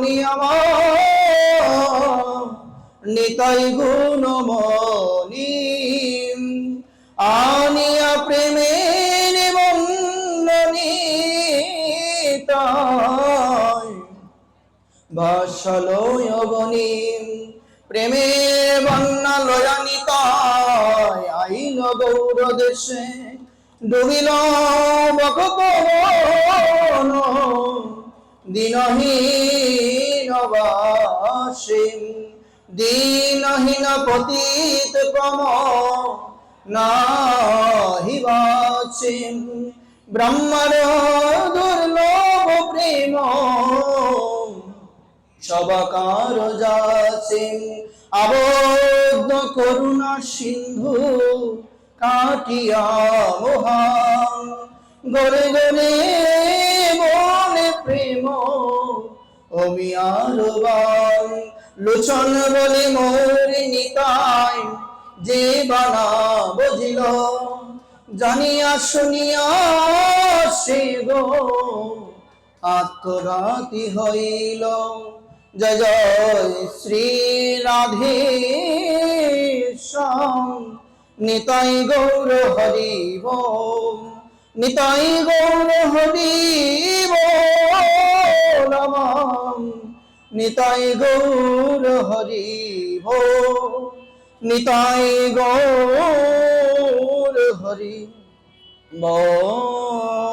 মনি আমার নিতাই গুণমণি আনিয়া প্রেমের বন্ধনী তাই ভাষালয় অগণী প্রেমের বন্যা লয়া নিতাই আইন গৌর দেশে ডুবিল বকপবন দিনহীন বাসীম দীনহীন পতিত ক্রম নাহি বাচিম ব্রহ্মার দুর্লভ প্রেম সবাকার যাচিম আবদ্ধ করুণা সিন্ধু কাটিয়া মোহান গরে গরে বনে প্রেম অমিয়ার বান লোচন বলে মোরে নিতাই যে বানা বুঝিল জানিয়া শুনিয়া সে গো আত্মঘাতী হইল জয় জয় শ্রী রাধে শ্যাম নিতাই গৌর হরি বল নিতাই গৌর হরি বল নিতাই গৌর হরি বল নিতাই গৌর হরি বল।